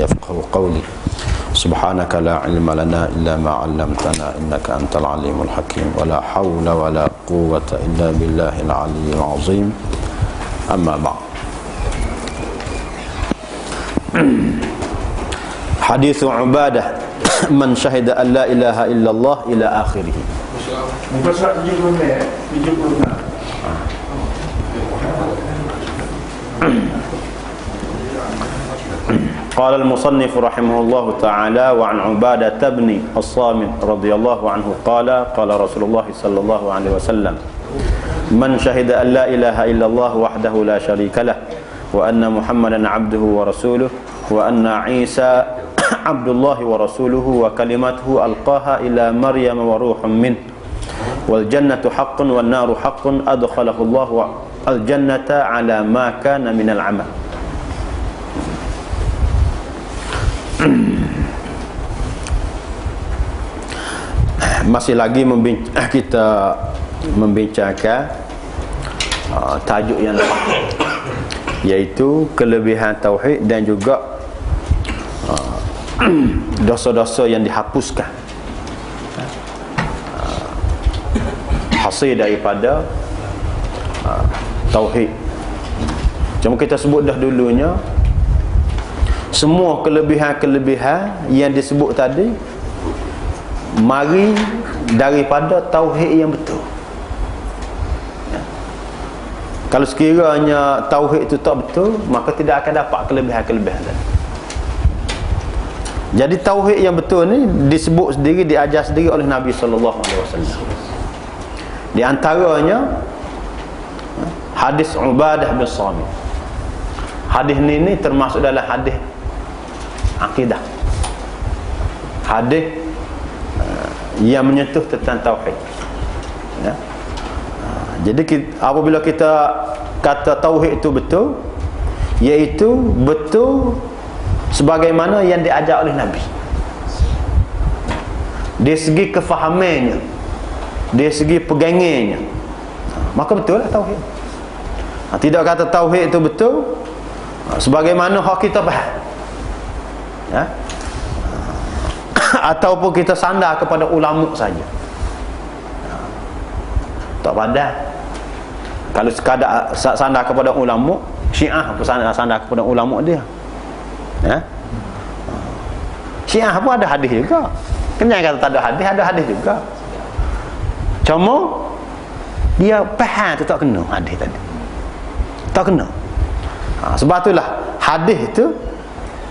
يفقهوا قولي سبحانك لا علم لنا إلا ما علمتنا إنك أنت العليم الحكيم ولا حول ولا قوة إلا بالله العلي العظيم أما بعد. حديث عبادة من شهد أن لا إله إلا الله إلى آخره. قال المصنف رحمه الله تعالى وعن عبادة بن الصامت رضي الله عنه قال قال رسول الله صلى الله عليه وسلم من شهد أن لا إله إلا الله وحده لا شريك له وأن محمدا عبده ورسوله وأن عيسى عبد الله ورسوله وكلمته ألقاها إلى مريم وروح منه والجنة حق والنار حق أدخله الله الجنة على ما كان من العمل. Masih lagi kita membincangkan tajuk yang lepas, iaitu kelebihan tauhid dan juga dosa-dosa yang dihapuskan hasil daripada tauhid. Cuma kita sebut dah dulunya, semua kelebihan-kelebihan yang disebut tadi mari daripada tauhid yang betul. Kalau sekiranya tauhid itu tak betul, maka tidak akan dapat kelebihan-kelebihan tadi. Jadi tauhid yang betul ni disebut sendiri, diajar sendiri oleh Nabi sallallahu alaihi wasallam. Di antaranya hadis Ubadah bin Samit. Hadis ni termasuk dalam hadis akidah. Hadis yang menyentuh tentang tauhid. Ya. Jadi apabila kita kata tauhid itu betul, iaitu betul sebagaimana yang diajar oleh Nabi. Dari segi kefahamannya, dari segi pegangannya, maka betul lah tauhid. Tidak kata tauhid itu betul sebagaimana hak kita faham, ya? Ataupun kita sandar kepada ulama saja, tak padan. Kalau sekadar sandar kepada ulama, Syiah apa sandar kepada ulama dia, ya? Syiah pun ada hadis juga. Kenapa kata tak ada hadis? Ada hadis juga. Cuma dia faham tu tak kena hadis tadi. Tak kena. Sebab itulah hadis itu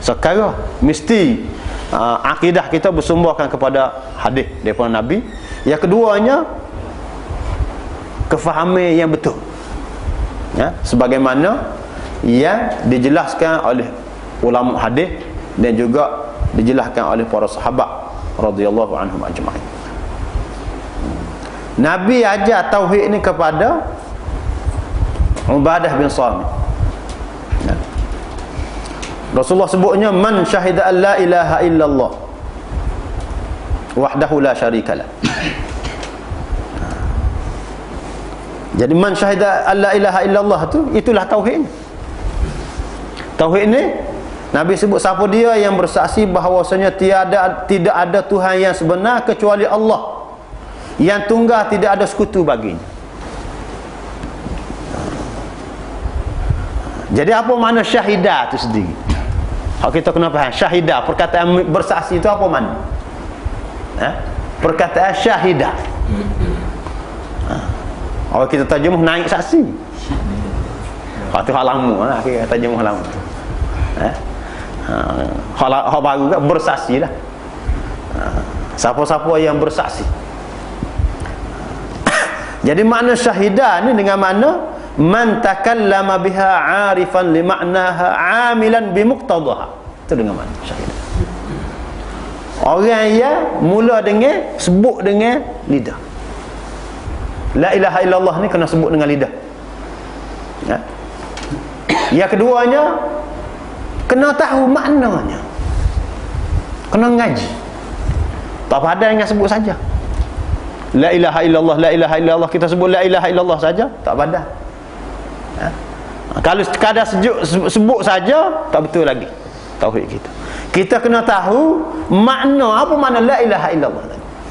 sekarang mesti akidah kita bersumberkan kepada hadis daripada Nabi. Yang keduanya, kefahaman yang betul, ya, sebagaimana yang dijelaskan oleh ulama hadis dan juga dijelaskan oleh para sahabat radhiyallahu anhum ajma'in. Nabi ajar tauhid ni kepada Ubadah bin Samit. Ya. Rasulullah sebutnya man syahida an la ilaha illallah wahdahu la syarikalah. Jadi man syahida an la ilaha illallah tu, itulah tauhid. Tauhid ni Nabi sebut siapa dia yang bersaksi bahawasanya tidak ada Tuhan yang sebenar kecuali Allah, yang tunggal tidak ada sekutu baginya. Jadi apa makna syahidah itu sendiri? Hak kita kena faham syahidah, perkataan bersaksi itu apa makna? Perkataan syahidah. Kalau kita terjemuh naik saksi. Hak tu hak lama lah, kita terjemuh lama. Hak baru kan bersaksi lah. Siapa-siapa yang bersaksi. Jadi makna syahidah ni dengan makna man takallama biha 'arifan li ma'naha 'amilan bi muqtadaha. Itu dengan makna syahidah. Orang yang mula dengan sebut dengan lidah. La ilaha illallah ni kena sebut dengan lidah. Ya. Yang keduanya, kena tahu maknanya. Kena ngaji. Tak pada dengan sebut saja. La ilaha illallah, la ilaha illallah, kita sebut la ilaha illallah saja, tak pada. Ya. Kalau sekadar sebut saja, tak betul lagi tauhid kita. Kita kena tahu makna, apa makna la ilaha illallah.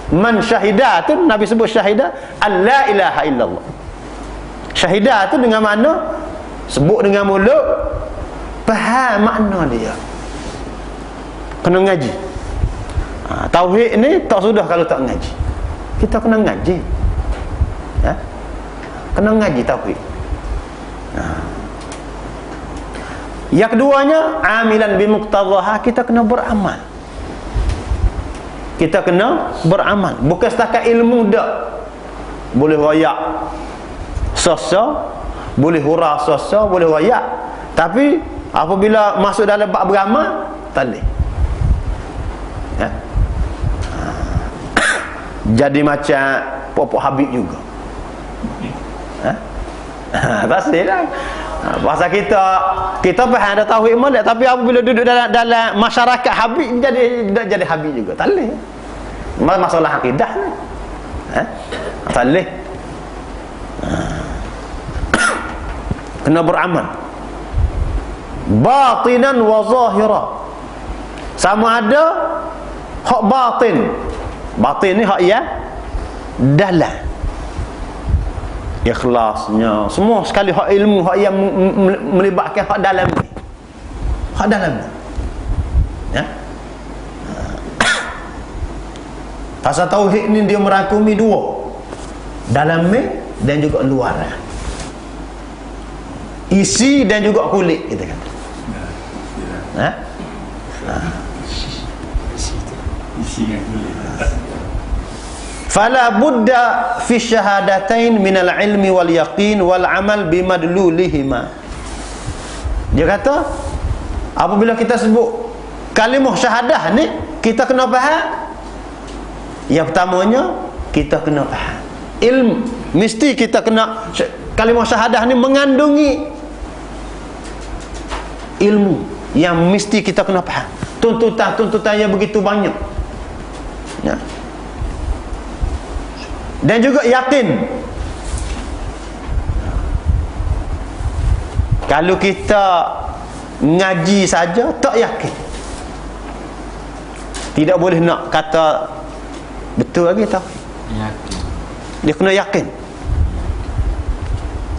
Man syahidah tu Nabi sebut syahidah la ilaha illallah. Syahidah tu dengan makna sebut dengan mulut, faham makna dia. Kena ngaji. Tauhid ni tak sudah kalau tak ngaji. Kita kena ngaji. Ya? Kena ngaji tauhid. Yang keduanya, amilan bimuqtadhaha, kita kena beramal. Kita kena beramal. Bukan setakat ilmu dak. Boleh royak sasa, boleh hurah sasa, boleh royak. Tapi apabila masuk dalam bab beramal, tak boleh. Ya? Jadi macam Pokok Habib juga. Tak sedih lah. Pasal kita faham ada tauhid molek, tapi apabila duduk dalam masyarakat Habib, jadi Habib juga. Tak boleh. Masalah akidah ni. Tak boleh. Kena beramal. Batinan wa zahira. Sama ada hak batin. Batin ni hak ya dalam. Ikhlasnya, semua sekali hak ilmu, hak yang melibatkan hak dalam ni. Hak dalam ni. Ya. Pasal tauhid ni dia merangkumi dua. Dalam ni dan juga luar. Isi dan juga kulit, kita kata. Ha? Isi dan kulit. Fala budda fi syahadatain minal ilmi wal yaqin wal amal bimadlulihima. Dia kata apabila kita sebut kalimah syahadah ni, kita kena faham. Yang pertamanya, kita kena faham ilmu. Mesti kita kena, kalimah syahadah ni mengandungi ilmu yang mesti kita kena faham. Tuntutan yang begitu banyak. Ya. Dan juga yakin. Kalau kita ngaji saja tak yakin, tidak boleh nak kata betul lagi tak yakin. Dia kena yakin,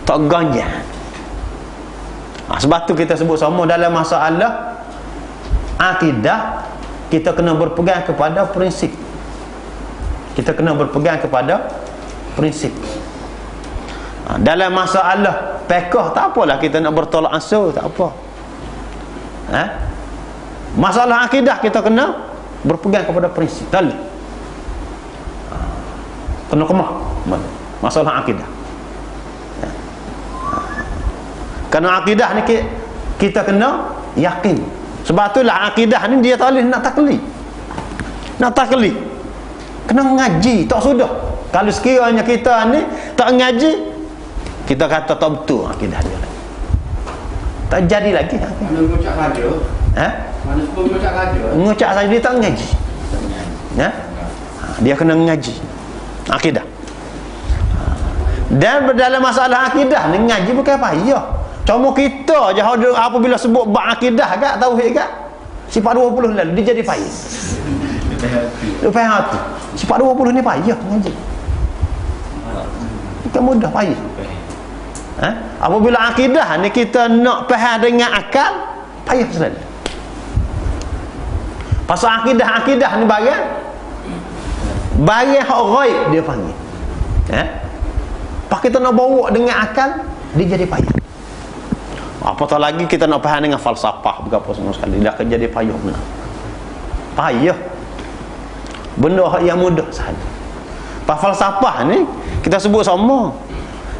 tak ganjal. Sebab tu kita sebut sama dalam masalah akidah, kita kena berpegang kepada prinsip. Kita kena berpegang kepada prinsip. Dalam masalah fiqh tak apalah kita nak bertolak ansur, tak apa. Masalah akidah kita kena berpegang kepada prinsip. Tali. Kena kemah. Masalah akidah. Kerana akidah ni kita kena yakin. Sebab itulah akidah ni dia tak boleh nak taklid. Nak taklid, kena ngaji, tak sudah. Kalau sekiranya kita ni tak ngaji, kita kata tak betul akidah dia. Tak jadi lagi. Mana ngucap radio? Mana sebut ngucap radio? Ngucap saja dia tak ngaji. Ya? Dia kena ngaji akidah. Dan dalam masalah akidah ni ngaji bukan payah. Cuma kita je apabila sebut bab akidah kat tauhid kat sifat 20 lalu dia jadi payah. Dia faham hati. Sifat 20 ni payah ngaji. Bukan mudah, payah. Apabila akidah ni kita nak faham dengan akal, payah selalu. Pasal akidah ni barang hak ghaib dia panggil. Pak kita nak bawa dengan akal, dia jadi payah. Apatah lagi kita nak faham dengan falsafah, berapa semua sekali dah jadi payah benar. Payah. Benda yang mudah sahaja. Falsafah ni kita sebut sama.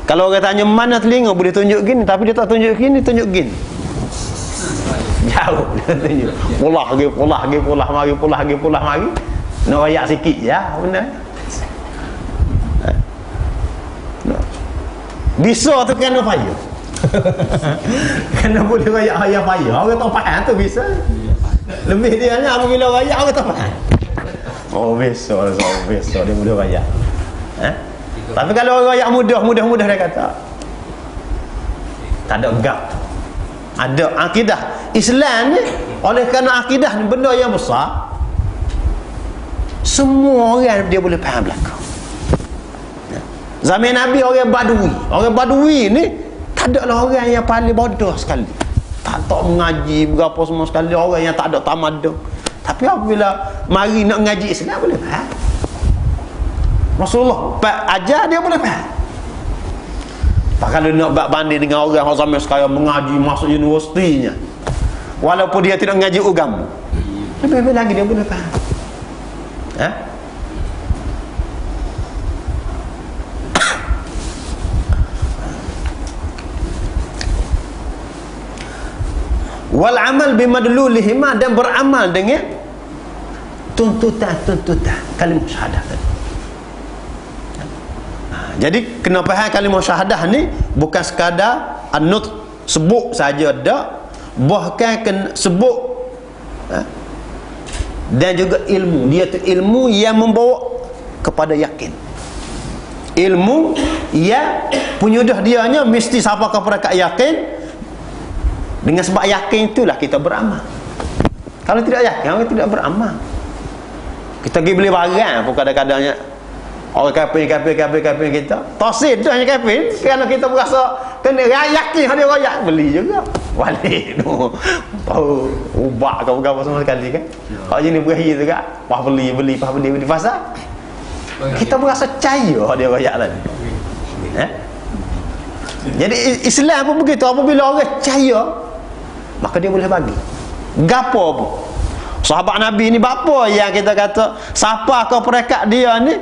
Kalau orang tanya mana telinga, boleh tunjuk gini, tapi dia tak tunjuk gini, tunjuk gini. Jauh dia tunjuk. Pulah mari. Nak rayak sikit ya, benar. Bisa tu kena payah. Kena boleh rayak payah. Orang tak faham tu bisa. Lebih dia hanya apabila rayak orang tak faham. Oh besok dia mudah rayak. Tapi kalau orang rayak mudah dia kata tak ada gap. Ada akidah Islam ni Oleh kerana akidah ni benda yang besar, semua orang dia boleh faham belaka. Zaman Nabi orang Badui ni tak ada lah orang yang paling bodoh sekali, tak mengaji berapa semua sekali, orang yang tak ada tamadun. Tapi apabila mari nak ngaji Islam boleh faham. Rasulullah ajar dia boleh faham. Kalau nak banding dengan orang yang zaman sekarang mengaji masuk universitinya, walaupun dia tidak mengaji agama, lebih lagi dia boleh faham. Wal amal bimadlulihima, dan beramal dengan tuntutan kalimah syahadah tadi. Jadi kena faham kalimah syahadah ni bukan sekadar an-nutq, sebut saja dak, bahkan kena sebut dan juga ilmu. Dia tu ilmu yang membawa kepada yakin. Ilmu yang penyudah dianya mesti siapa kepada yakin. Dengan sebab yakin itulah kita beramal. Kalau tidak yakin, orang tidak beramal. Kita pergi beli barang pun kadang-kadangnya orang kafir kita tasid dah hanya kafir, kerana kita berasa kena yakin dia royak, beli juga balik tu. Tahu ubah ke apa semua sekali kan. Kalau jenis berahi tu kan, pas beli pasal kita berasa percaya dia royak tadi. Jadi Islam pun begitu, apabila orang percaya maka dia boleh bagi gapo pun. Sahabat Nabi ni bapa yang kita kata siapa ke perekat dia ni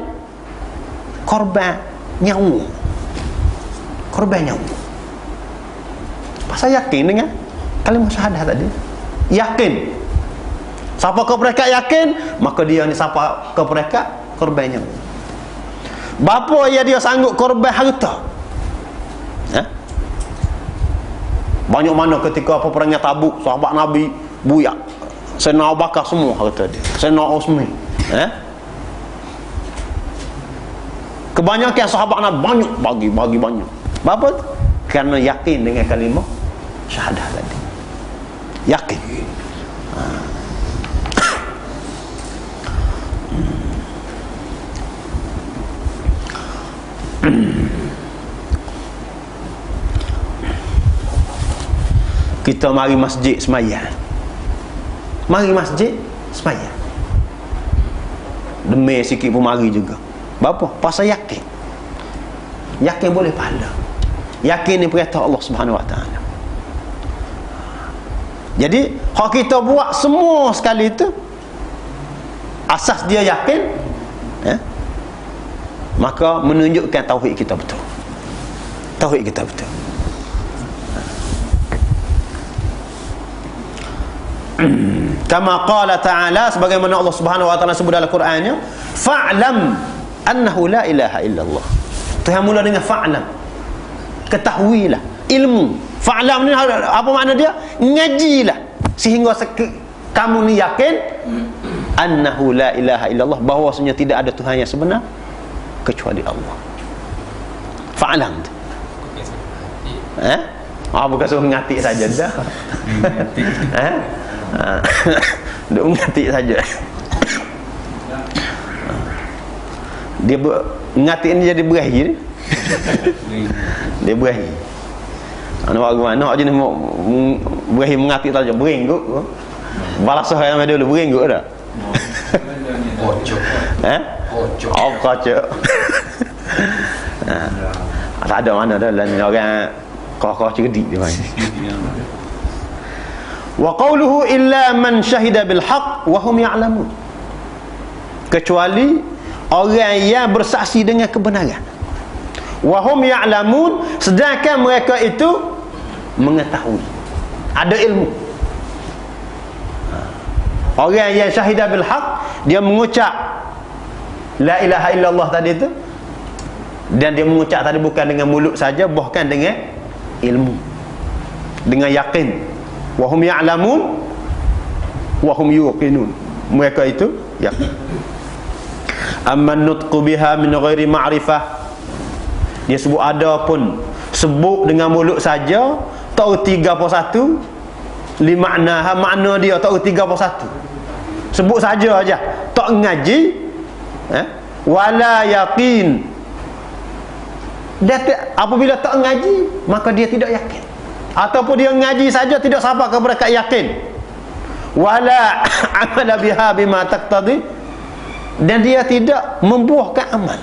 korban nyawa pasal yakin dengan kalimah syahadah tadi. Yakin siapa ke perekat yakin, maka dia ni siapa ke perekat korban nyawa. Bapa yang dia sanggup korban harta, banyak mana ketika apa perangnya Tabuk, sahabat Nabi buyak, Sayyidina Abu Bakar semua harta dia, Sayyidina Utsman, kebanyakan sahabat Nabi banyak bagi banyak. Apa? Kerana yakin dengan kalimah syahadah tadi. Yakin. Kita mari masjid sembahyang. Demi sikit pun mari juga. Berapa? Pasal yakin. Yakin boleh pahala. Yakin ni perintah Allah Subhanahu Wa Taala. Jadi hak kita buat semua sekali itu asas dia yakin, maka menunjukkan tauhid kita betul. Kama qala ta'ala, sebagaimana Allah Subhanahu wa taala sebut dalam Qurannya, fa'lam annahu la ilaha illallah. Tuhan mula dengan fa'lam, ketahuilah, ilmu. Fa'lam ni apa makna dia? Ngajilah sehingga kamu ni yakin annahu la ilaha illallah, bahawasanya tidak ada Tuhan yang sebenar kecuali Allah. Fa'lam. Bukan suruh ngatik saja dah. Dia ngatik saja. Dia ngatik ni jadi berahi ni. Dia berahi. Nak jenis berahi mengatik saja, berengguk. Balasah yang ada dulu berengguk dah. Kocok. Kocok. Tak ada mana dah lain orang kau cerdik dia main. Wa qawluhu illa man syahida bil haqq wa hum ya'lamun, kecuali orang yang bersaksi dengan kebenaran. Wa hum ya'lamun, sedangkan mereka itu mengetahui, ada ilmu. Orang yang syahida bil haqq, dia mengucap la ilaha illallah tadi itu, dan dia mengucap tadi bukan dengan mulut saja, bahkan dengan ilmu, dengan yakin. Wahum ya'lamun wahum yuqinun, mereka itu yakin. Amman nutqu biha min ghairi ma'rifah, dia sebut ada pun sebut dengan mulut saja, tak erti apa satu, li maknaha, makna dia tak erti apa satu. Sebut saja aja. Tak ngaji, wala yaqin. Dia apabila tak ngaji, maka dia tidak yakin. Ataupun dia ngaji saja tidak sampai kepada yakin. Wala amala biha bima taqtadi, dan dia tidak membuahkan amal.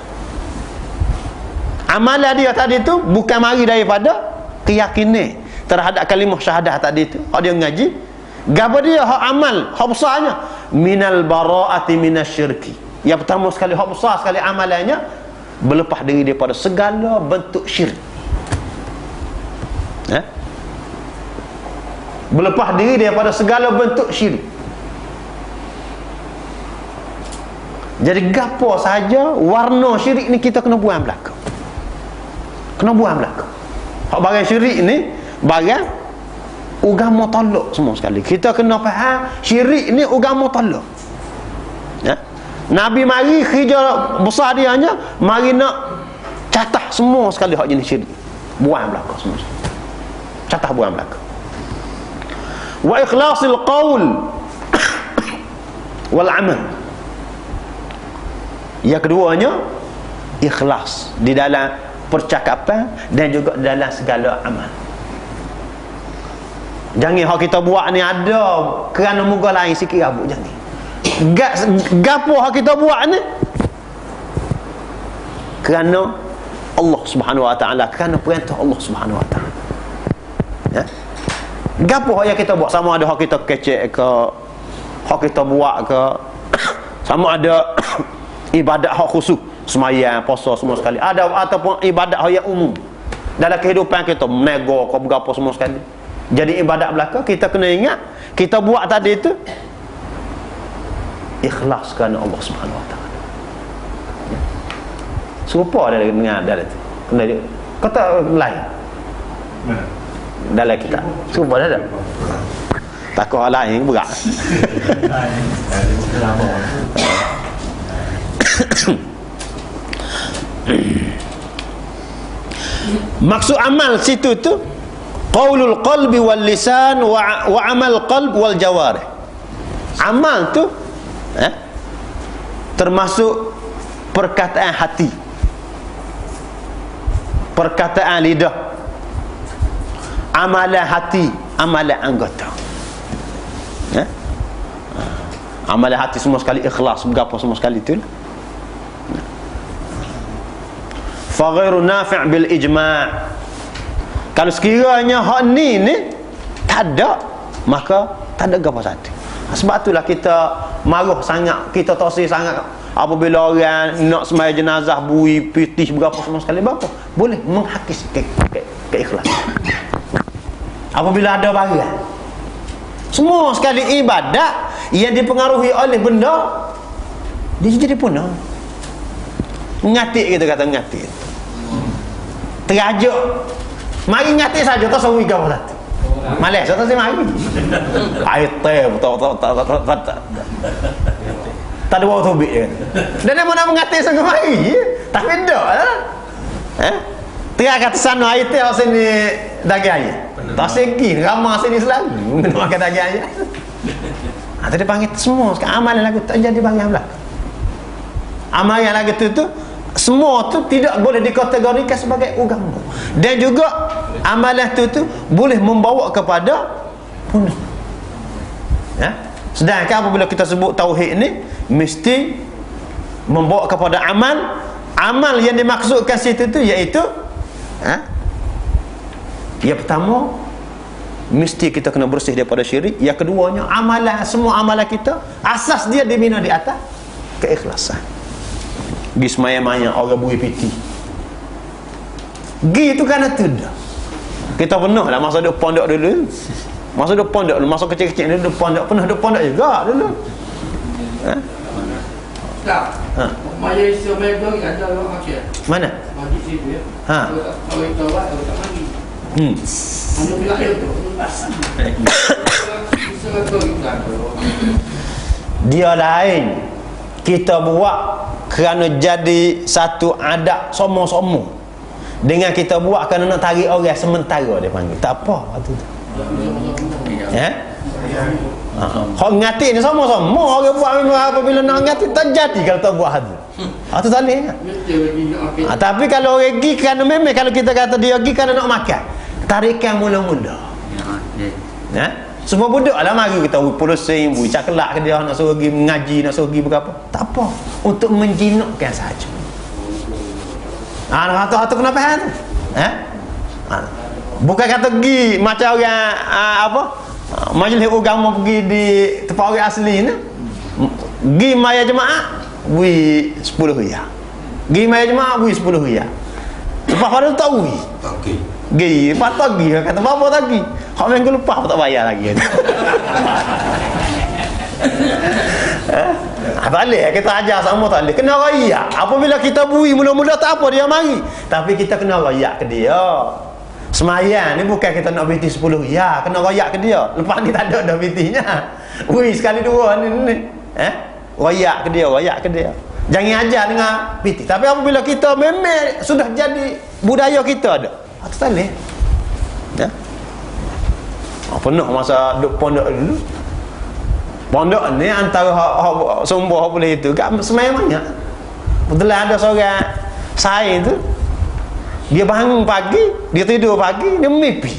Amalan dia tadi tu bukan mari daripada keyakinan terhadap kalimah syahadah tadi tu. Hak dia ngaji, gapo dia hak amal, hak besarnya minal bara'ati minasyirki. Yang pertama sekali, hak besar sekali amalannya berlepas diri daripada segala bentuk syirik. Berlepas diri daripada segala bentuk syirik. Jadi gapo saja warna syirik ni kita kena buang belakang. Kena buang belakang. Hak barang syirik ni barang agama tolak semua sekali. Kita kena faham syirik ni agama tolak. Nabi mari kerja besar dia hanya mari nak catah semua sekali hak jenis syirik. Buang belakang semua. Catah buang belakang. Wa ikhlasil qaul wal amal. Yang keduanya ikhlas di dalam percakapan dan juga dalam segala amal. Jangan hak kita buat ni ada kerana muka lain sikit rabuk, jangan. Gapo hak kita buat ni kerana Allah Subhanahu wa taala, kerana perintah Allah Subhanahu wa taala. Gapo hak yang kita buat, sama ada hak kita kecek ke, hak kita buat ke, sama ada ibadat hak khusus, sembahyang, puasa semua sekali, ada ataupun ibadat hak yang umum dalam kehidupan kita, menego ke berapa semua sekali. Jadi ibadat belaka kita kena ingat kita buat tadi itu ikhlas kerana Allah Subhanahu wa taala. Serupa dengan dalam itu. Kena kata lain. Dalam kita. Serupa dah. Takut hal lain berat. Maksud amal situ tu qaulul qalbi wal lisan wa amal qalb wal jawarih. Amal tu termasuk perkataan hati, perkataan lidah, amalan hati, amalan anggota. Amalan hati semua sekali ikhlas, berapa semua sekali tu. Fa ghairu nafi' bil ijma'. Kalau sekiranya hak ni tak ada, maka tak ada apa satu. Sebab itulah kita marah sangat, kita toksik sangat apabila orang nak sembahyang jenazah bui pitih berapa semua sekali, berapa boleh menghakis keikhlasan. Apabila ada barang semua sekali ibadat yang dipengaruhi oleh benda, dia jadi punah. Ngatik, kita kata ngatik, terajuk mari ngatik saja tak sawi gapo satu. Malas tak saya mari. Air teh tak ada waktu tubik je. Dan mana mengatik sangat mari. Tak beda lah. Tengah kata sana air teh sini daging ayam. Tak segi ramah sini selalu minum makan daging ayam. Tadi panggil semua amalan lagu tak jadi bangang belakang. Amalan lagu tu semua tu tidak boleh dikategorikan sebagai agama. Dan juga amalan tu boleh membawa kepada punah. Sedangkan apabila kita sebut tauhid ni mesti membawa kepada amal. Amal yang dimaksudkan situ tu iaitu yang pertama mesti kita kena bersih daripada syirik. Yang keduanya amalan, semua amalan kita asas dia dibina di atas keikhlasan. Gi semaya-maya orang bui piti. Gi tu kan tu dah. Kita pernah lah masa duk pondok dulu. Masa duk pondok dulu, masa kecil-kecil dulu pondok, pernah duk pondok juga dulu. Tak. Malaysia Melbourne ada orang macam mana? Mari situ ya. Kalau kita buat tak mari. Anu bila itu. Dia lain. Kita buat kerana jadi satu adat somo-somo. Dengan kita buat kerana nak tarik orang sementara, dia panggil. Tak apa waktu tu. Kau ngati ni sama-sama orang buat apabila nak ngati tak jadi kalau tak buat hal. Tu salih. Tapi kalau orang pergi kerana memang kalau kita kata dia pergi kerana nak makan, tarikan mula-mula. Semua budak lah mari kita pulusin, cakelak ke dia nak suruh pergi mengaji, nak suruh pergi berapa. Tak apa. Untuk menjinakkan saja. Hatu kenapa hal tu? Bukan kata pergi macam orang majlis agama pergi di tempat orang asli ni. Pergi maya jemaah bui 10 riyal. Pergi maya jemaah bui 10 riyal. Lepas pada tak bui. Okey. Pergi, lepas tak pergi kata apa tak pergi. Hak minggu lepas tak bayar lagi. Tak boleh kita ajar sama tak boleh. Kena raya. Apabila kita bui mula-mula tak apa dia mari. Tapi kita kena raya ke dia. Semayang ni bukan kita nak binti 10 ya, kena royak ke dia. Lepas ni tak ada dah bintinya. Wui sekali dua ni. Royak ke dia. Jangan ajar dengan binti. Tapi apabila kita memang sudah jadi budaya kita ada. Tu tak boleh. Penuh masa duk pondok dulu. Pondok ni antara sumber boleh itu kat semayang banyak. Betul ada seorang saya tu dia bangun pagi, dia tidur pagi, dia mimpi.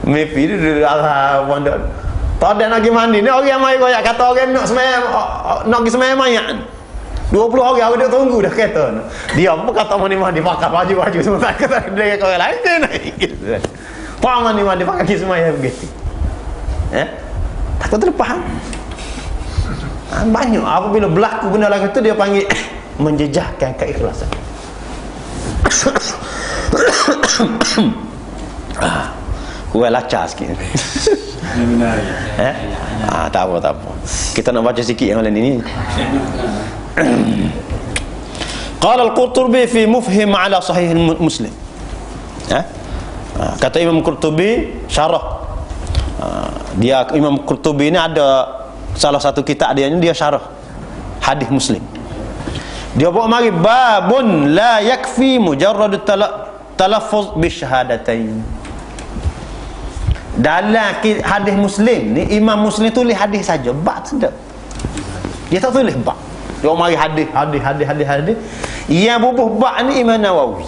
Mimpi dia duduk dalam pondok. Tak ada nak pergi mandi. Ni orang mai koyak kata orang nak semayang, nak pergi semayang banyak. 20 orang duduk tunggu dah kereta. Dia apa kata mandi pakai baju semua tak kata dia orang lain dia naik. Pak mandi pakai pergi semayang begitu. Takut terlepas. Banyak apabila berlaku benda lagu tu dia panggil menjejahkan keikhlasan. Kuat lacak sikit. Tak apa. Kita nak baca sikit yang lain ini. Qala al-Qurtubi fi mufhim ala sahih Muslim. Kata Imam Qurtubi syarah. Dia Imam Qurtubi ni ada salah satu kitab dia ni dia syarah hadis Muslim. Dia buat mari babun la yakfi mujarrad talaffuz bisyahadatain. Dalam hadis Muslim ni Imam Muslim tulis hadis saja, bab tidak. Dia tak tulis bab. Dia mari hadis. Yang bubuh bab ni Imam Nawawi.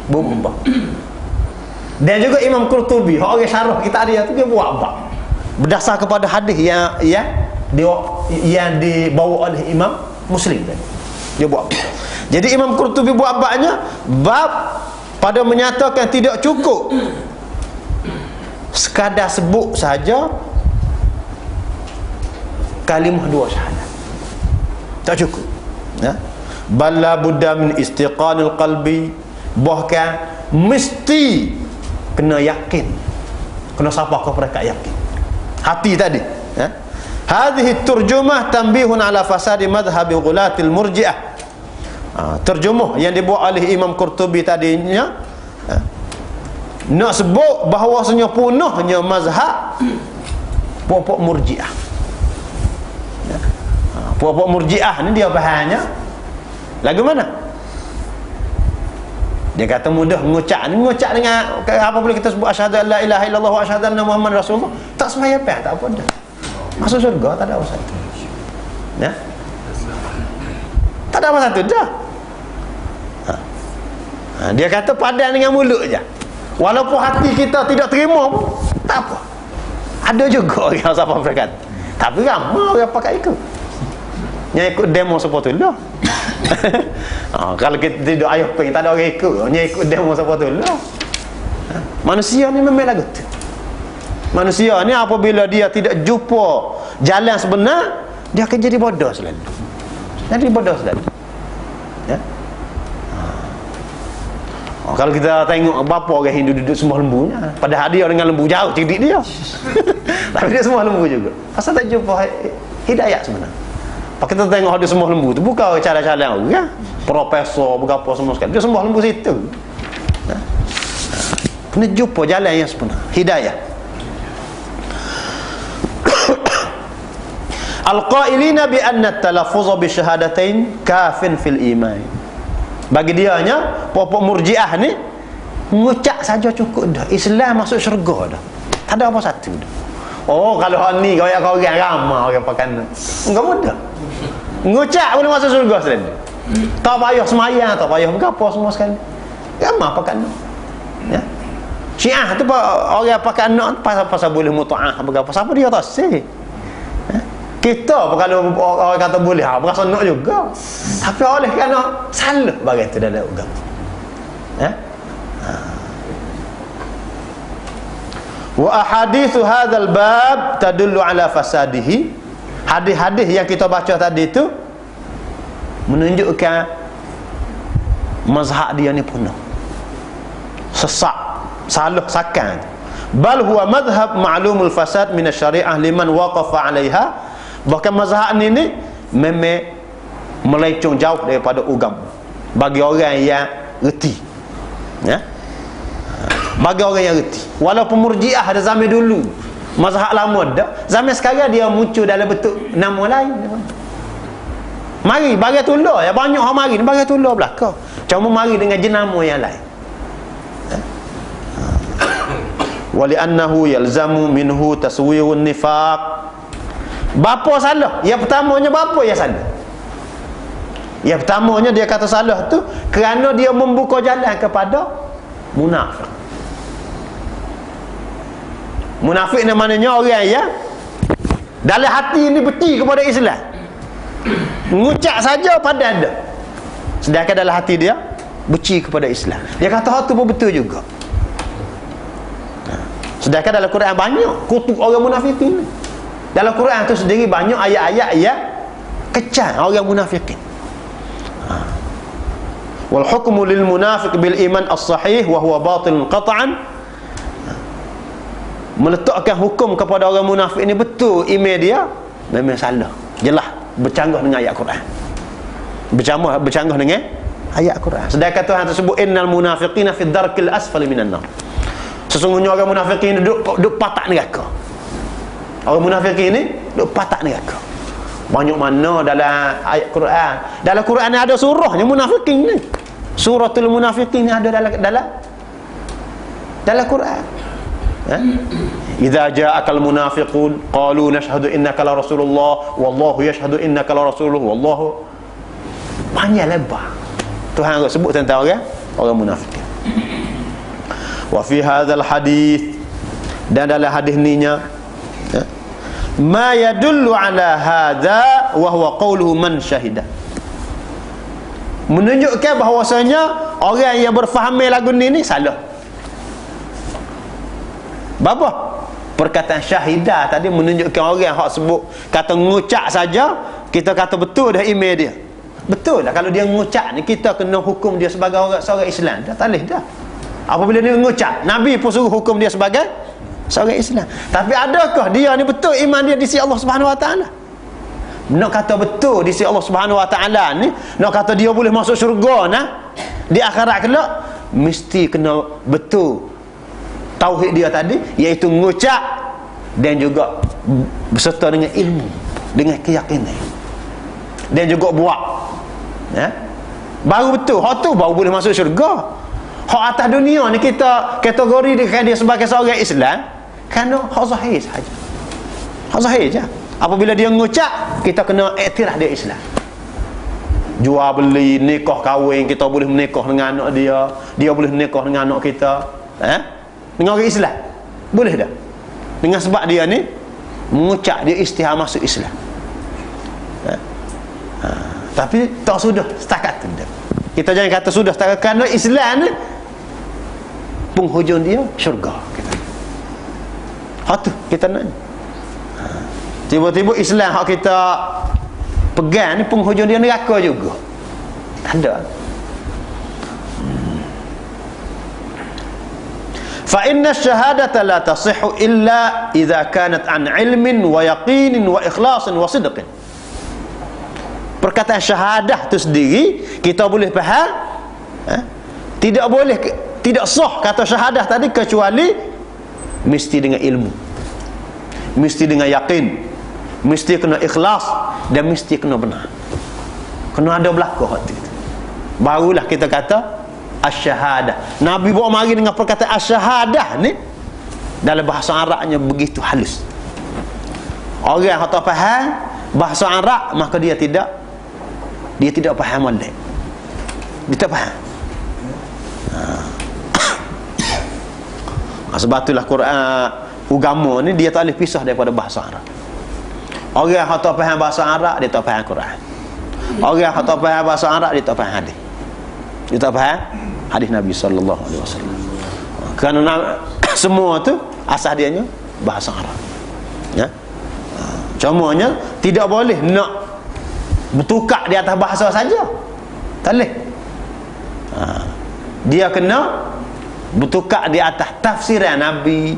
Bubuh bab. Dan juga Imam Qurtubi, orang syarah kitab dia tu dia buat bab. Berdasar kepada hadis yang dibawa oleh Imam Muslim tadi. Dia buat. Jadi Imam Qurtubi buat babnya bab pada menyatakan tidak cukup sekadar sebut saja kalimah dua syahadat. Tak cukup. Balla budda min istiqanil qalbi, bahkan mesti kena yakin. Kena siapa kau mereka yakin. Hati tadi. Hadhihi turjumah tanbihun ala fasadi madhhabi ghulatil murji'ah. Terjemah yang dibuat oleh Imam Qurtubi tadinya nak sebut bahawasanya punahnya mazhab puak-puak murji'ah. Puak-puak murji'ah ni dia bahannya lagu mana? Dia kata mudah mengucap dengan apa boleh kita sebut asyhadu an la ilaha illallah wa asyhadu anna muhammadar rasulullah. Tak semaya apa tak apa dah. Masuk surga tak ada apa satu. Tak ada apa satu dah. Dia kata padan dengan mulut je. Walaupun hati kita tidak terima pun tak apa. Ada juga orang siapa berkata. Tapi ramai orang pakai ikut. Yang ikut demo seperti tu lah. Kalau kita tidak ayah peng tak ada orang ikut. Yang ikut demo seperti tu lah. Manusia ni memang lagu tu. Manusia ni apabila dia tidak jumpa jalan sebenar, dia akan jadi bodoh selalu. Kalau kita tengok berapa orang Hindu duduk sembah lembunya, padahal dia dengan lembu jauh cerdik dia. Tapi dia sembah lembu juga. Pasal tak jumpa hidayah sebenar. Pak kita tengok dia sembah lembu tu bukan cara-cara orang, profesor berapa semua sekali. Dia sembah lembu situ. Kena jumpa jalan yang sebenar, hidayah. Al-qailina bi anna at-talaffuz bi syahadatain kafin fil iman. Bagi dianya popok murjiah ni mengucap saja cukup dah. Islam masuk syurga dah. Ada apa satu tu? Oh, kalau hak ni kau orang ramai orang pakai ni. Enggak mudah. Ngucap boleh masuk surga sekali. Tak payah semayang, tak payah berapa semua sekali. Ramai pakai ni. Ya. Syiah tu orang pakai anak pasal boleh muta'ah berapa. Siapa dia tak sih? Ya. Kita kalau orang kata boleh, berasa nak juga. Tapi oleh kerana salah bagai tu dalam agama. Ya. Wa ahadithu hadzal bab tadullu ala fasadihi. Hadis-hadis yang kita baca tadi tu menunjukkan mazhab dia ni punah, sesak, salah sakan. Bal huwa madhhab ma'lumul fasad min asy-syari'ah liman waqafa 'alaiha. Bahkan mazhab ni memang melecong jauh daripada agama bagi orang yang reti. Ya. Bagi orang yang reti. Walaupun Murji'ah ada zaman dulu, mazhab lama dah, zaman sekarang dia muncul dalam bentuk nama lain. Mari bagi tolak ya, banyak orang mari ni bagi tolak belaka. Cuma mari dengan jenama yang lain. Wa li'annahu yalzamu minhu taswirun nifaq. Bapa salah? Yang pertamanya bapa yang salah. Yang pertamanya dia kata salah tu kerana dia membuka jalan kepada munafik. Munafik ni maknanya orang yang dalam hati ni benci kepada Islam, ngucap saja pada ada, sedangkan dalam hati dia benci kepada Islam. Dia kata hal tu pun betul juga. Sedangkan dalam Quran banyak kutuk orang munafikin. Dalam Quran tu sendiri banyak ayat-ayat yang kecam orang munafikin. Wal hukmu lil munafiq bil iman as-sahih wa huwa batil qat'an. Meletakkan hukum kepada orang munafik ini betul iman dia memang salah, jelas bercanggah dengan ayat Quran, bercanggah dengan ayat Quran. Sedangkan Tuhan tersebut innal munafiqina fi darkil asfali minan nar. Sesungguhnya orang munafikin duduk patak neraka. Orang munafikin ni duduk patak neraka. Banyak mana dalam ayat Quran. Dalam Quran ni ada surahnya munafikin ni. Suratul munafiqin ni ada dalam Quran. Ha? Idza ja'akal munafiqun qalu nashhadu innaka la rasulullah wallahu yashhadu innaka la rasuluh wallahu. Panjang lebar Tuhan sebut tentang orang munafik. Wa fi hadzal hadis, dan dalam hadis ni nya ma yadullu ala hadza wa huwa qawluhu man syahida, menunjukkan bahawasanya orang yang berfaham lagu ni salah. Bapa perkataan syahidah tadi menunjukkan orang hak sebut kata ngucap saja kita kata betul dah email dia. Betul lah kalau dia ngucap ni kita kena hukum dia sebagai seorang Islam. Dah tak boleh dah. Apabila dia ngucap, Nabi pun suruh hukum dia sebagai seorang Islam. Tapi adakah dia ni betul iman dia di sisi Allah Subhanahu Wa Taala? Nak kata betul di sisi Allah Subhanahu Wa Taala ni, nak kata dia boleh masuk syurga nah di akhirat kelak, mesti kena betul tauhid dia tadi, iaitu ngucap dan juga berserta dengan ilmu, dengan keyakinan, dan juga buat ya? Baru betul hak tu baru boleh masuk syurga. Hak atas dunia ni kita kategori dia sebagai seorang Islam kerana hak zahir saja, hak zahir je. Apabila dia ngucap kita kena iktiraf dia Islam. Jual beli, nikah kahwin, kita boleh menikah dengan anak dia, dia boleh menikah dengan anak kita dengan orang Islam, boleh dah, dengan sebab dia ni mengucap dia istihar masuk Islam. Tapi tak sudah setakat tu dah. Kita jangan kata sudah setakat, kerana Islam ni penghujung dia syurga kita. Hak tu kita nak. Tiba-tiba Islam hak kita pegang ni penghujung dia neraka juga. Tak ada. Fa inna ash-shahadata la tasihhu illa idza kanat an ilmin wa yaqinin wa ikhlasin wa sidqin. Perkataan syahadah tu sendiri kita boleh faham, tidak boleh, tidak sah kata syahadah tadi kecuali mesti dengan ilmu, mesti dengan yakin, mesti kena ikhlas, dan mesti kena benar, kena ada belakang hati. Barulah kita kata asy-syahadah. Nabi bawa mari dengan perkataan asy-syahadah ni dalam bahasa Arabnya begitu halus. Orang yang tak faham bahasa Arab, maka dia tidak faham molek. Dia tak faham. Sebab itulah Quran agama ni dia tak boleh pisah daripada bahasa Arab. Orang yang tak faham bahasa Arab, dia tak faham Quran. Orang yang tak faham bahasa Arab, dia tak faham hadis. Dia tak faham hadis Nabi sallallahu alaihi wasallam. Kerana semua tu asal dianya bahasa Arab. Ya. Cumanya tidak boleh nak bertukar di atas bahasa saja. Tak boleh. Dia kena bertukar di atas tafsiran Nabi.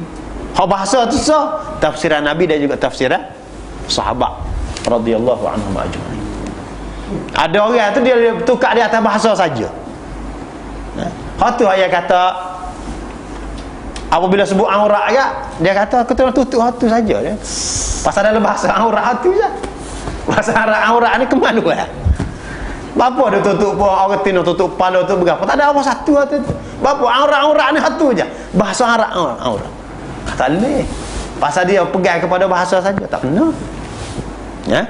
Hak bahasa tu sah, tafsiran Nabi dan juga tafsiran sahabat radhiyallahu anhum ajma'in. Ada orang tu dia bertukar di atas bahasa saja. Hak tu ayat kata apabila sebut aurat ya, dia kata aku tengah tutup hatu saja dia. Pasal dalam bahasa aurat hatu je. Bahasa aurat ni ke mana ya? Bapa dia tutup pun orang tino tutup kepala tu berapa? Tak ada apa satu hatu tu. Bapa aurat ni hatu je. Bahasa Arab aurat. Tak boleh. Pasal dia pegang kepada bahasa saja, tak kena. Ya?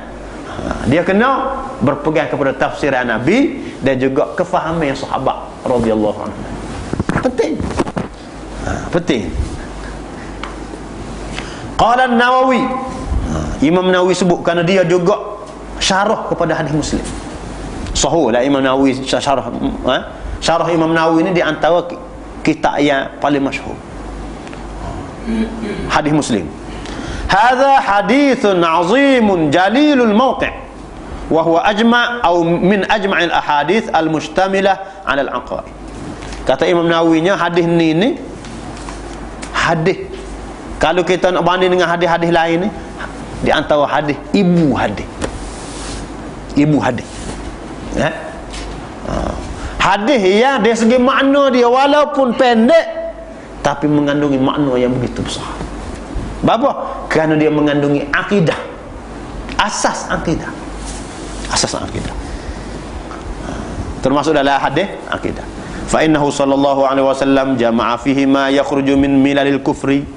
Dia kena berpegang kepada tafsiran Nabi dan juga kefahaman sahabat radhiyallahu anhu. Penting. Penting. Qala An-Nawawi. Imam Nawawi sebut kerana dia juga syarah kepada hadis Muslim. Sahih lah Imam Nawawi syarah. Syarah Imam Nawawi ni di antara kitab yang paling masyhur. Hadis Muslim. Hadza hadithun 'azimun jalilul mawqi' wa huwa ajma' atau min ajma'il ahadits al-mushtamilah 'ala al-aqaid. Kata Imam Nawawi nya hadis ni hadis, kalau kita nak banding dengan hadis-hadis lain ni, di antara hadis ibu hadis. Ya? Hadis yang dari segi makna dia walaupun pendek tapi mengandungi makna yang begitu besar. Kenapa? Kerana dia mengandungi akidah. Asas akidah. Termasuk dalam hadis akidah. Fa innahu sallallahu alaihi wasallam jama'a fihi ma yakhruju min milalil kufri.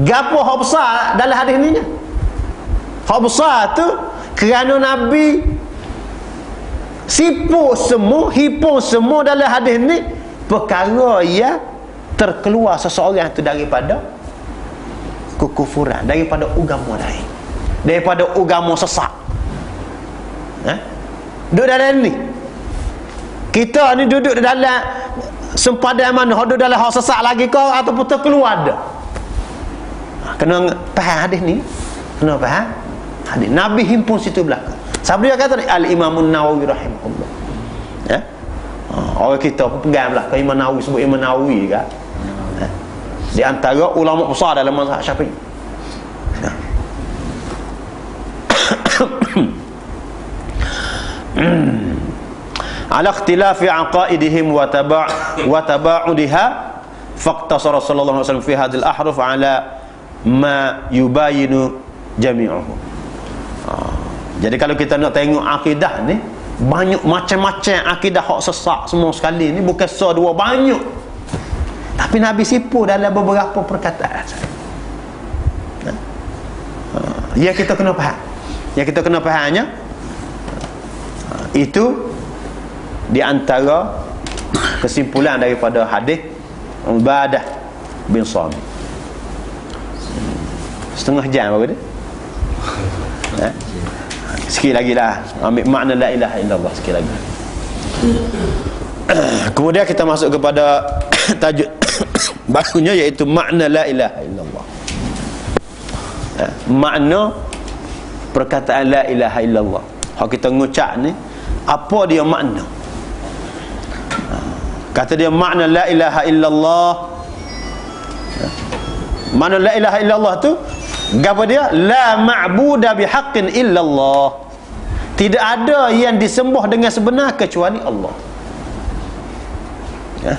Gapo hak besar dalam hadis ni nya? Hak besar tu kerana Nabi hipung semua dalam hadis ni perkara yang terkeluar seseorang tu daripada kekufuran, daripada agama lain, daripada agama sesat. Duduk dalam ni. Kita ni duduk dalam sempadan mana? Duduk dalam hak sesat lagi kau ataupun terkeluar dah. Kena faham hadis ni. Kena faham hadis. Nabi himpun situ belakang. Siapa dia kata ni? Al-Imam An-Nawawi rahimahullah. Ya. Orang kita pun pegang belakang Imam Nawawi, sebut Imam Nawawi kan. Di antara ulama besar dalam mazhab Syafi'i. Ala ikhtilafi aqaidihim wa taba'udiha faqtasara sallallahu alaihi wasallam fi hadhihi al-ahruf ala ma yubayinu jami'uhu. Jadi kalau kita nak tengok akidah ni, banyak macam-macam akidah hak sesat semua sekali ni, bukan dua, banyak. Tapi Nabi sipu dalam beberapa perkataan. Ya kita kena faham. Yang kita kena fahamnya itu di antara kesimpulan daripada hadis Ubadah bin Samit. Setengah jam apa dia? Sikit lagi lah ambil makna la ilaha illallah sikit lagi. Kemudian kita masuk kepada tajuk barunya, iaitu makna la ilaha illallah. Makna perkataan la ilaha illallah. Hak kita ngucap ni, apa dia makna? Kata dia makna la ilaha illallah. Makna la ilaha illallah tu apa dia? La ma'buda bihaqqin illallah. Tidak ada yang disembah dengan sebenar kecuali Allah. Ya.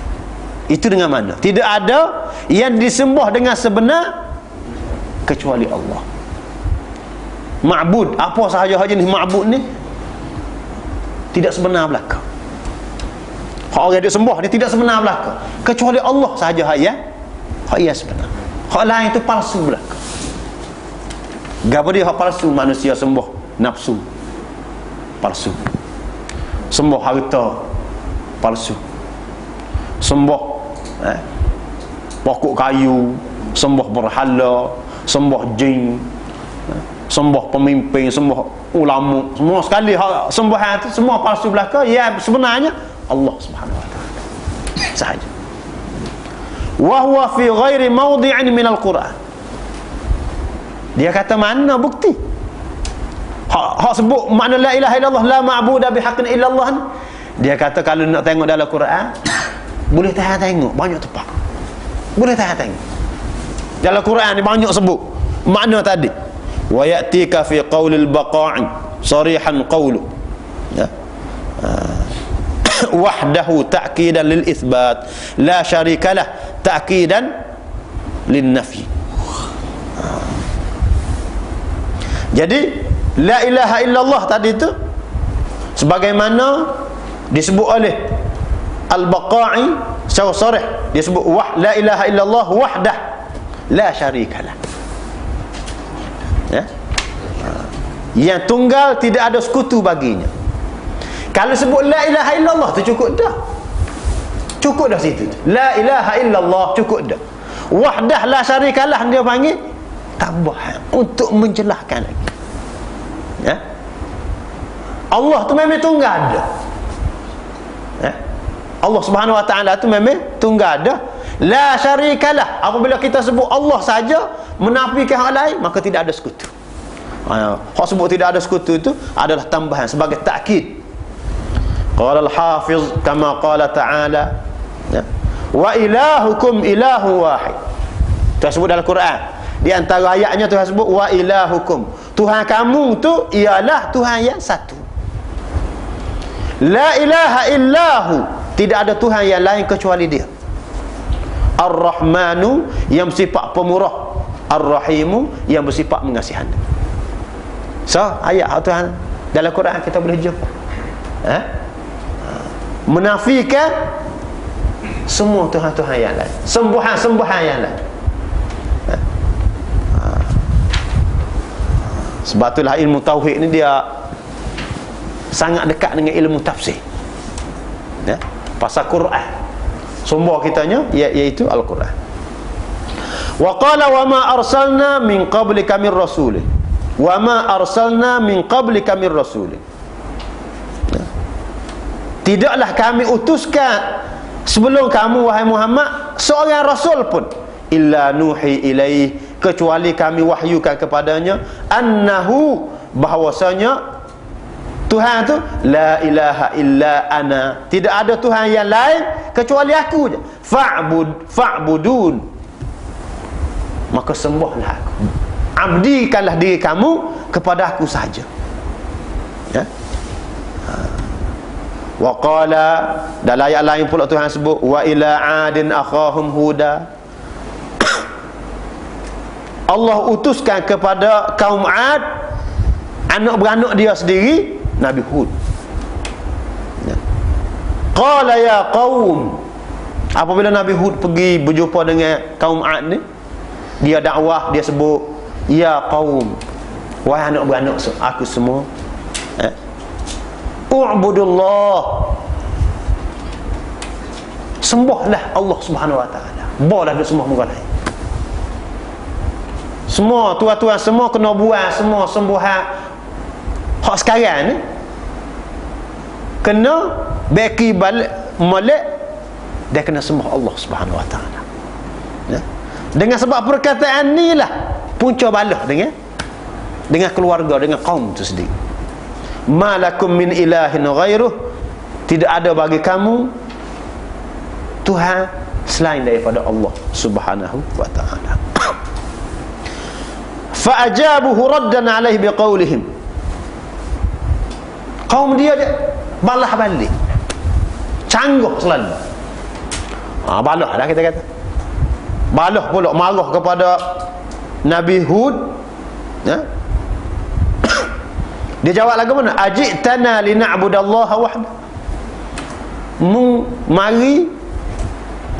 Itu dengan mana? Tidak ada yang disembah dengan sebenar kecuali Allah. Ma'bud, apa sahaja jenis ma'bud ni tidak sebenar belaka. Orang yang disembah dia tidak sebenar belaka kecuali Allah sahaja yang hak ia sebenar. Hak lain itu palsu belaka. Gapo dia hak palsu? Manusia sembah nafsu, palsu. Sembah harta, palsu. Sembah pokok kayu, sembah berhala, sembah jin, sembah pemimpin, sembah ulama, semua sekali sembahan itu semua palsu belaka. Ya sebenarnya Allah Subhanahu wa taala sahaja. Wa huwa fi ghairi mawdi'in min al-Quran. Dia kata mana bukti? Hak sebut makna la ilaha illallah, la ma'budu bihaqqin illallah ni. Dia kata kalau nak tengok dalam Quran, boleh tahan tengok banyak tempat. Boleh tahan tengok. Dalam Quran ni banyak sebut makna tadi. Wa ya'tika fi qaulil baqa'i sarihan qawlu. Ya. Wahdahu ta'kidan lil itsbat, la syarikalah ta'kidan lin nafi. Jadi la ilaha illallah tadi tu sebagaimana disebut oleh Al-Baqa'i secara sarih, dia sebut la ilaha illallah wahdah la syarikalah. Ya? Yang tunggal, tidak ada sekutu baginya. Kalau sebut la ilaha illallah tu cukup dah. Cukup dah situ. La ilaha illallah cukup dah. Wahdah la syarikalah dia panggil tambahan untuk menjelaskan lagi. Ya? Allah tu memang tunggal ada. Ya? Allah Subhanahu wa taala tu memang tunggal ada. La syarikalah. Apabila kita sebut Allah saja menafikan hal lain, maka tidak ada sekutu. Hak sebut tidak ada sekutu itu adalah tambahan sebagai takkid. Qala al-hafiz kama qala ta'ala, ya? Wa ilahukum ilahu wahid. Tuhan sebut dalam Quran. Di antara ayatnya Tuhan sebut wa ilahukum. Tuhan kamu tu ialah Tuhan yang satu. La ilaha illahu. Tidak ada Tuhan yang lain kecuali dia. Ar-Rahmanu yang bersifat pemurah, Ar-Rahimu yang bersifat mengasihan. So, ayat Tuhan dalam Quran kita boleh jumpa. Menafikan semua Tuhan-Tuhan yang lain, sembahan-sembahan yang lain. Sebab itulah ilmu tauhid ni dia sangat dekat dengan ilmu tafsir. Ya? Pasal Quran. Sumber kitanya iaitu Al-Quran. Wa qala wa ma arsalna min qablika min rasulin. Wa ma arsalna min qablika min rasulin. Ya? Tidaklah kami utuskan sebelum kamu wahai Muhammad seorang rasul pun illa nuhi ilaih, kecuali kami wahyukan kepadanya annahu, bahwasanya Tuhan tu la ilaha illa ana, tidak ada Tuhan yang lain kecuali aku je. Fa'budun, maka sembahlah aku, abdikanlah diri kamu kepada aku saja. Ya. Wa qala, dalam ayat lain pula Tuhan sebut wa ila adin akhahum huda. Allah utuskan kepada kaum Ad anak beranak dia sendiri Nabi Hud. Ya. Qala ya qaum, apabila Nabi Hud pergi berjumpa dengan kaum Ad ni, dia dakwah, dia sebut ya qaum, wahai anak beranak aku semua, u'budullah, sembahlah Allah Subhanahu wa taala, boleh dia sembah muka lain. Semua tuan-tuan semua kena buang semua sembahan hak sekarang ni, kena beki balik molek, dia kena sembah Allah Subhanahu wa taala. Ya? Dengan sebab perkataan ni lah punca balah dengan keluarga, dengan kaum tu sendiri. Malakum min ilahin ghairuh, tidak ada bagi kamu Tuhan selain daripada Allah Subhanahu wa taala. Fa'ajabuhu raddan alaihi biqaulihim, kaum dia balah balik, canggih selalu. Balah lah kita kata, balah pula marah kepada Nabi Hud. Ya? Dia jawab lagu mana? Ajitana lina'budallaha wahda, mari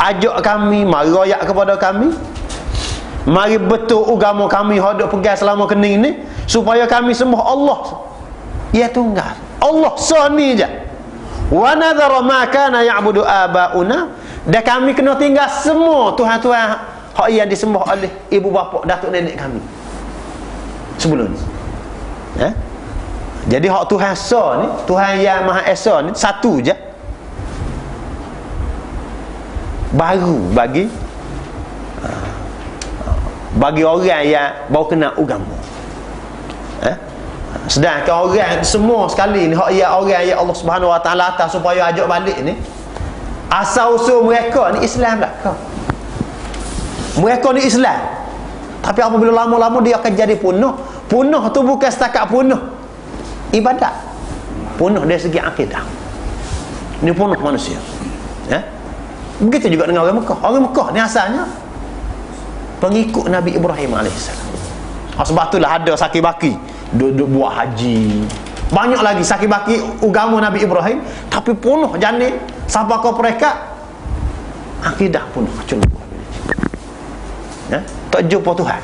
ajak kami, mari royak kepada kami, mari betul agama kami hendak pegang selama kening ni, supaya kami sembah Allah ya tunggal, Allah sani je. Wa nadhara ma kana ya'budu abauna, dan kami kena tinggal semua tuhan-tuhan hak yang disembah oleh ibu bapa datuk nenek kami sebelum ni. Jadi hak Tuhan Esa ni, Tuhan yang Maha Esa ni satu je, baru bagi orang yang baru kenal agama. Sedangkan orang semua sekali ni hak yang orang yang Allah Subhanahu Wa Taala atas supaya ajak balik ni, asal usul mereka ni Islam belaka. Mereka ni Islam, tapi apabila lama-lama dia akan jadi punah. Punah tu bukan setakat punah ibadat, punah dari segi akidah. Ini punah manusia. Begitu juga dengan orang Mekah. Orang Mekah ni asalnya pengikut Nabi Ibrahim AS. Sebab itulah ada saki baki duduk buat haji, banyak lagi saki baki agama Nabi Ibrahim, tapi punah jani sampai ke mereka akidah punah cuma. Tak jumpa Tuhan.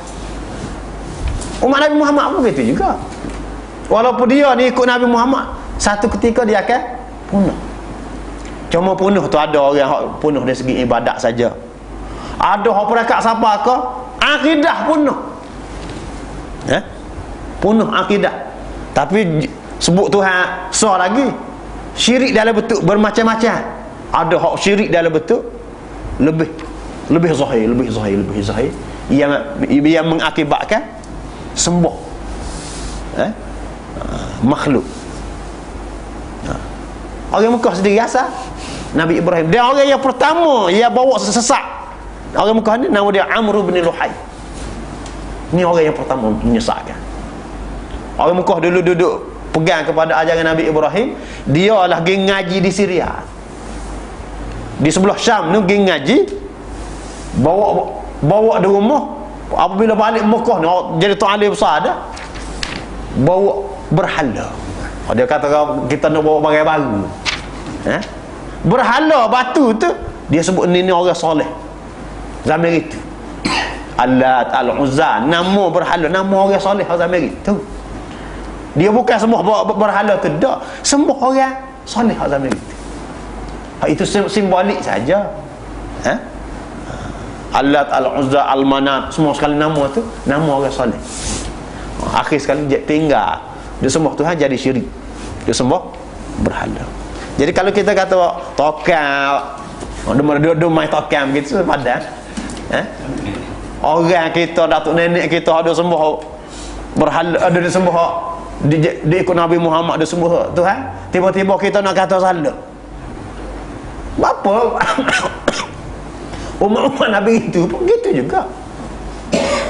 Umat Nabi Muhammad pun begitu juga. Walaupun dia ni ikut Nabi Muhammad, satu ketika dia akan punah. Cuma punah tu ada orang yang punah dari segi ibadat saja. Ada orang perekat siapa ke akidah punah. Punah akidah. Tapi sebut Tuhan sah lagi. Syirik dalam bentuk bermacam-macam. Ada hak syirik dalam bentuk lebih zahir yang mengakibatkan sembah makhluk. Orang Mekah sendiri asal Nabi Ibrahim, dia orang yang pertama yang bawa sesat. Orang Mekah ni nama dia Amr bin Luhai. Ni orang yang pertama menyesatkan. Orang Mekah dulu duduk pegang kepada ajaran Nabi Ibrahim. Dia lah pergi ngaji di Syria, di sebelah Syam ni pergi ngaji, bawa di rumah. Apabila balik Mekah ni jadi tuan alim besar dah, bawa berhala. Dia kata kita nak bawa barang baru. Berhala batu tu dia sebut ni orang soleh zaman itu. Allat, Al-Uzza, nama berhala, nama orang soleh zaman itu. Dia bukan sembah berhala tu dak, sembah orang soleh zaman itu. Itu simbolik saja. Allat, Al-Uzza, Al-Manat, semua sekali nama tu nama orang soleh. Akhir sekali dia tinggal, dia sembah Tuhan jadi syirik, dia sembah berhala. Jadi kalau kita kata tokal, dia main tokal begitu padan. Orang kita, datuk nenek kita ada sembah berhala, ada sembah dia ikut Nabi Muhammad, ada sembah Tuhan. Tiba-tiba kita nak kata salah. Apa? Umat-umat Nabi itu pun gitu juga.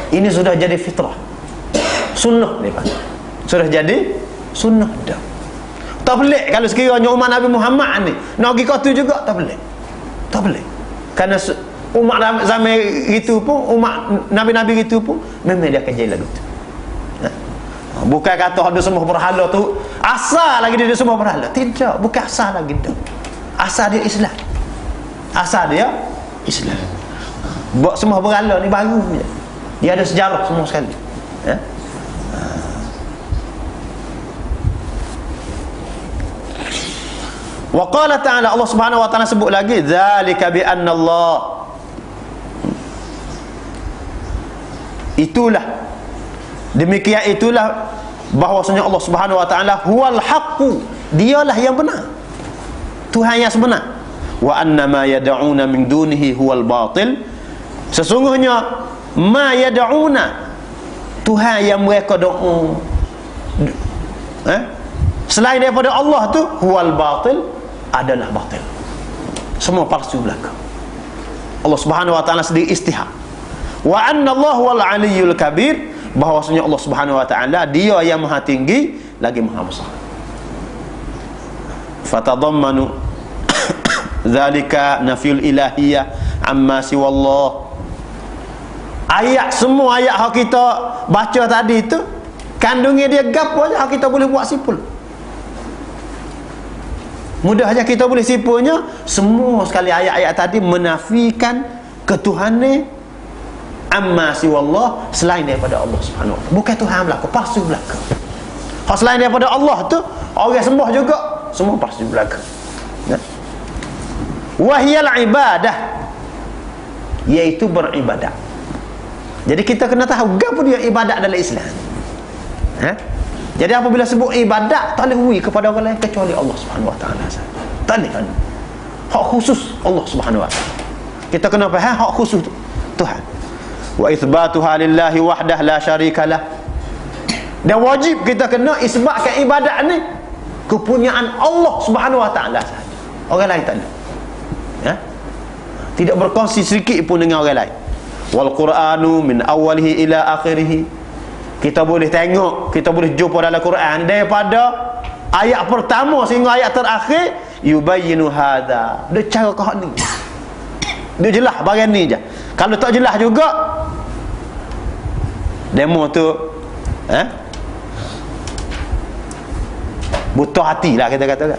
Ini sudah jadi fitrah, sunnah ni Pak. Sudah jadi sunnah dah. Tak pelik kalau sekiranya umat Nabi Muhammad ni nak pergi kau tu juga, tak pelik. Tak pelik. Kerana umat zaman itu pun, umat Nabi-Nabi itu pun memang dia akan jadi lagu tu. Bukan kata ada sembah berhala tu asal lagi dia sembah berhala. Tidak, bukan asal lagi tu. Asal dia Islam. Asal dia Islam. Buat sembah berhala ni baru je. Dia ada sejarah semua sekali. Wa qala ta'ala, Allah Subhanahu wa ta'ala sebut lagi, zalika bi anna Allah, itulah, demikian itulah bahwasanya Allah Subhanahu wa ta'ala huwal haqqu, dialah yang benar, Tuhan yang sebenar. Wa anna ma yad'una min dunihi huwal batil, sesungguhnya ma yad'una, Tuhan yang mereka doa selain daripada Allah tu, huwal batil, adalah batil, semua palsu belaka. Allah Subhanahu wa ta'ala sendiri istihaq. Wa anna Allah wal aliyyul kabir, bahwasanya Allah Subhanahu wa ta'ala dia yang maha tinggi lagi maha besar. Fatadammanu zalika nafyul ilahiyah amma siwallah. Ayat, semua ayat yang kita baca tadi tu kandungnya dia gapo aja kita boleh buat simpul. Mudah aja kita boleh simpulnya, semua sekali ayat-ayat tadi menafikan ketuhanan amma siwallah, selain daripada Allah Subhanahu wa taala. Bukan Tuhan belaka, palsu belaka. Hak selain daripada Allah tu orang sembah juga, semua palsu belaka. Ya. Wahyal ibadah, iaitu beribadat. Jadi kita kena tahu apa dia ibadat dalam Islam. Ha? Jadi apabila sebut ibadat, tak boleh kepada orang lain kecuali Allah Subhanahu wa taala saja. Tak boleh. Hak khusus Allah Subhanahu wa taala. Kita kena faham hak khusus tu Tuhan. Wa itsbatuha lillahi wahdah la syarikalah. Dan wajib kita kena isbatkan ibadat ni kepunyaan Allah Subhanahu wa taala saja. Orang lain tak boleh. Ya? Tidak berkongsi sedikit pun dengan orang lain. Wal Qur'anu min awwalihi ila akhirih. Kita boleh tengok, kita boleh jumpa dalam Quran daripada ayat pertama sehingga ayat terakhir, yubayyinu hadza. Dia cara kau ni. Dia jelas bagian ni je. Kalau tak jelas juga, demo tu butuh hati lah kita katakan.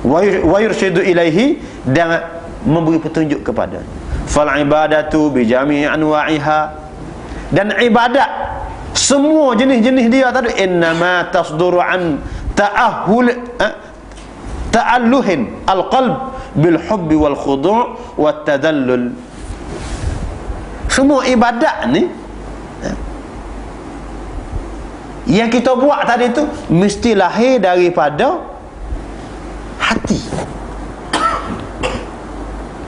Wa yurshidu ilaihi, dan memberi petunjuk kepada. Fal ibadatu bi jami'i anwa'iha, dan ibadat semua jenis-jenis dia tadi innama tasduru an ta'alluhin alqalb bil hubbi wal khudu' wat tadallul. Semua ibadat ni yang kita buat tadi tu mesti lahir daripada hati,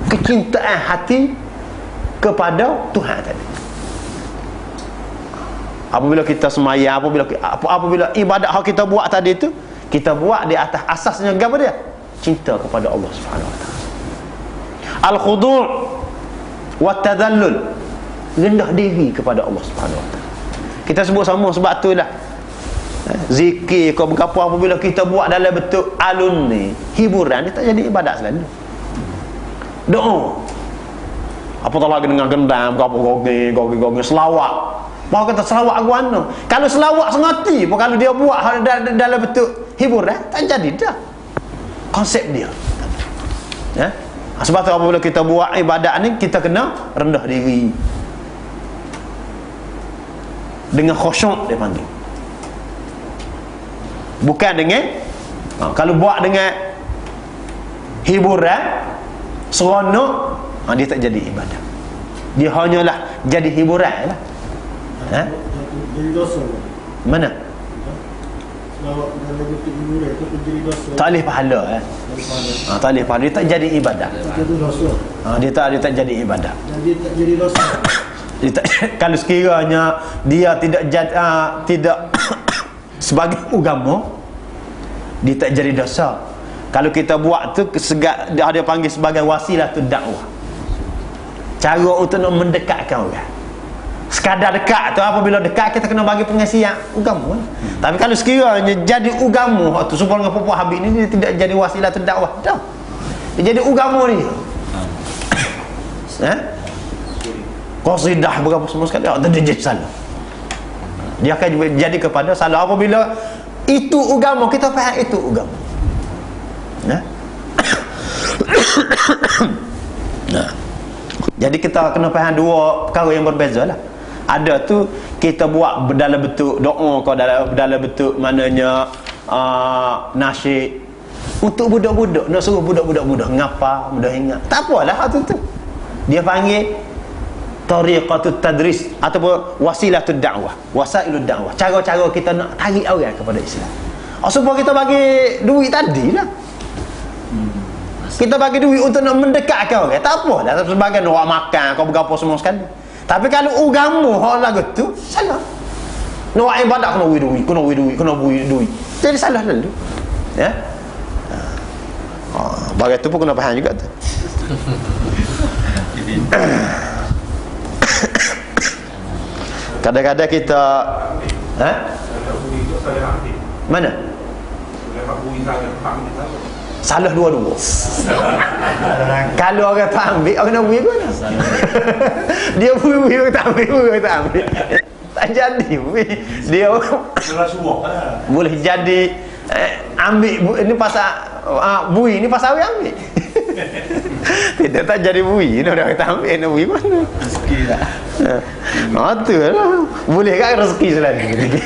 kecintaan hati kepada Tuhan tadi. Apabila kita semayang, apabila ibadat yang kita buat tadi tu, kita buat di atas asasnya apa dia? Cinta kepada Allah Subhanahu wa taala. Al-khudu' wa tadallul, rendah diri kepada Allah Subhanahu wa taala. Kita sebut sama sebab itulah zikir kau berapa apabila kita buat dalam bentuk alun ni, hiburan, dia tak jadi ibadat selalu. Doa apa tak lagi dengan gendang, berapa gogi selawat. Bahawa kata selawat guana. Kalau selawat sengati pun, kalau dia buat dalam bentuk hiburan, tak jadi dah konsep dia. Ya? Sebab tu apabila kita buat ibadat ni, kita kena rendah diri dengan khusyuk, dia panggil. Bukan dengan kalau buat dengan hiburan seronok, dia tak jadi ibadat. Dia hanyalah jadi hiburan lah. Ha? Jadi dosa. Mana? Selawat dalam bentuk hiburan itu jadi dosa. Tak boleh pahala tak boleh pahala. Dia tak jadi ibadat. Itu dosa. Dia tak jadi ibadat. Dan dia tak jadi dosa. Kalau sekiranya dia tidak sebagai agama, dia tak jadi dosa. Kalau kita buat tu dia panggil sebagai wasilah tu dakwah, cara untuk nak mendekatkan orang. Sekadar dekat tu, apabila dekat kita kena bagi pengasihan agama. Tapi kalau sekiranya jadi agama tu supaya dengan Puan Habib ni, dia tidak jadi wasilah tu dakwah dah. Dia jadi agama ni. Qasidah berapa semua sekali, dia jadi salah. Dia akan jadi kepada salah apabila itu agama, kita faham itu agama. Jadi kita kena faham dua perkara yang berbeza lah. Ada tu kita buat dalam bentuk doa, kau dalam bentuk maknanya nasyid untuk budak-budak, nak suruh budak-budak mudah ngapa, mudah ingat. Tak apalah hal tu. Dia panggil tariqatut tadris ataupun wasilatud dakwah, wasailud dakwah. Cara-cara kita nak tarik orang kepada Islam. Supaya kita bagi duit tadilah. Kita bagi duit untuk nak mendekatkan orang, tak apalah sebagai nak makan kau berapa semua sekali. Tapi kalau agama hak lagu tu salah. Nak ibadat kena duit. Jadi salah lalu. Ya. Bagai tu pun kena faham juga tu. Kadang-kadang kita mana? Salah dua-dua. Kalau orang tak ambil, orang nak bui pun. Dia bui, orang tak ambil, Tak jadi bui. Dia boleh jadi ambil ini pasal bui, ini pasal ambil. Tidak tak jadi bui, ini orang kita ambil, ini bui mana? Rezeki lah. Tu lah. Boleh kan rezeki selalu. Rezeki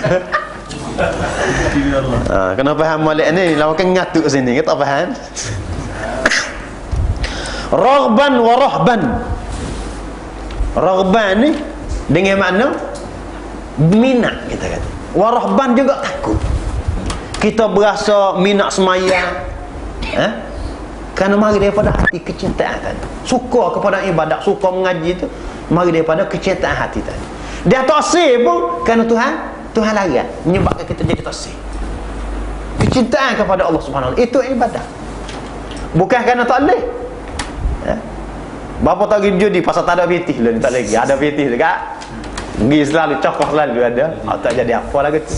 Allah. Kena faham malik ni, lawakan ngatuk sini, kita faham. Raghban wa rahban. Raghban ni dengan makna minat, kita kata. Wa rahban juga takut. Kita berasa minat semayang, kerana mari daripada hati kecintaan tadi. Suka kepada ibadat, suka mengaji tu mari daripada kecintaan hati tadi. Dia tak sih pun kerana Tuhan larang, menyebabkan kita jadi tak sih. Kecintaan kepada Allah Subhanahu wa taala itu ibadat. Bukan kerana tak boleh. Bapa tak pergi judi pasal tak ada fitih lah, tak lagi ada fitih dekat. Pergi selalu cokoh selalu ada. Tak jadi apa lagi tu.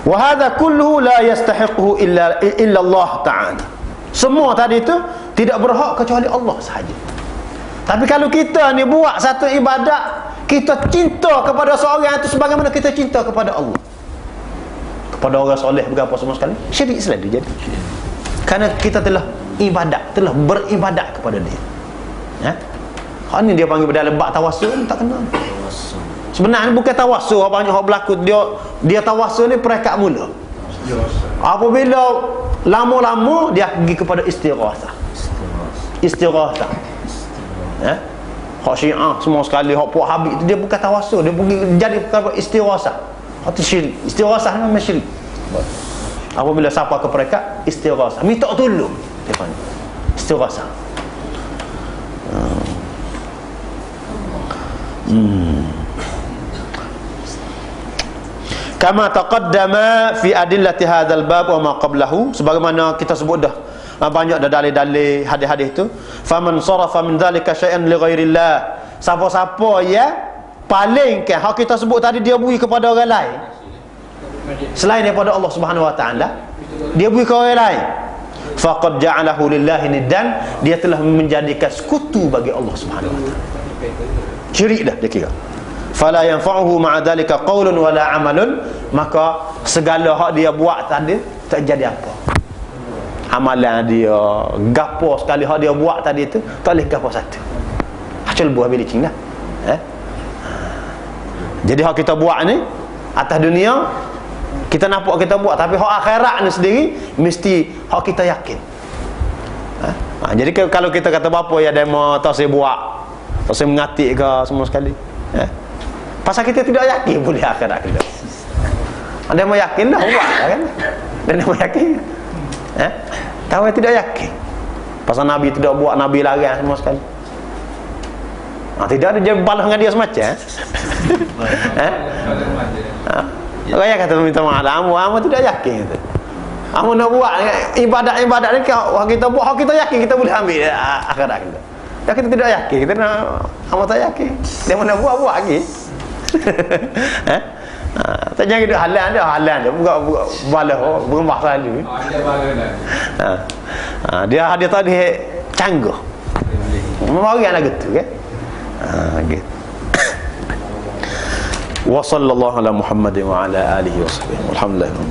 Wa hadha kulluhu la yastahiquhu illa Allah Ta'ala. Semua tadi itu tidak berhak kecuali Allah sahaja. Tapi kalau kita ni buat satu ibadat, kita cinta kepada seorang itu sebagaimana kita cinta kepada Allah, kepada orang soleh berapa semua sekali, syirik selalu jadi. Kerana kita telah beribadat kepada dia. Hal ni dia panggil dalam bab tawassul, tak kenal. Sebenarnya bukan tawassul apa banyak hak berlaku, dia tawassul ni perekat mula. Apabila lama-lama dia pergi kepada istighasah. Hak Syiah semua sekali, hak Puak Habib tu dia bukan tawassul, dia pergi jadi kepada istighasah. Hak tu syirik. Istighasah ni memang syirik. Apabila siapa ke perekat istighasah, minta tolong, dia panggil istighasah. Kama taqaddama fi adillati hadzal bab wa ma qablahu, sebagaimana kita sebut dah banyak dah dalil-dalil hadis-hadis tu. Faman sarafa min dzalika syai'an li ghairillah, siapa-siapa ya palingkan hak kita sebut tadi, dia beri kepada orang lain selain daripada Allah Subhanahu wa taala, dia beri ke orang lain, faqad ja'alahu lillahi niddan, dia telah menjadikan sekutu bagi Allah Subhanahu wa taala. Syirik dah dia kira. Fala yanfa'uhu ma'a dhalika qaulun wala 'amalun, maka segala hak dia buat tadi tak jadi apa. Amalan dia gapo sekali hak dia buat tadi tu tak boleh gapo satu. Hacul buah bilicing dah. Jadi hak kita buat ni atas dunia kita nampak kita buat, tapi hak akhirat ni sendiri mesti hak kita yakin. Jadi kalau kita kata apa ya demo tak saya buat, tak saya mengatik ke semua sekali. Pasal kita tidak yakin boleh akhirat kita. Ada yang yakin dah buat kan? Dan yang yakin. Tahu yang tidak yakin. Pasal Nabi tidak buat, Nabi larang semua sekali. Tidak ada dia balas dengan dia semacam. Orang kata minta maaf, amu tidak yakin itu. Amu nak buat ibadat ni kalau kita buat, hak kita yakin kita boleh ambil akhirat kita. Dan kita tidak yakin, kita nak amu tak yakin. Dia mana buat lagi. Tak jangan duduk halan dia buka balas berembah selalu. Dia tadi canggih. Memang nak gitu kan. Gitu. Wa sallallahu ala Muhammadin wa ala alihi wa sahbihi. Alhamdulillah.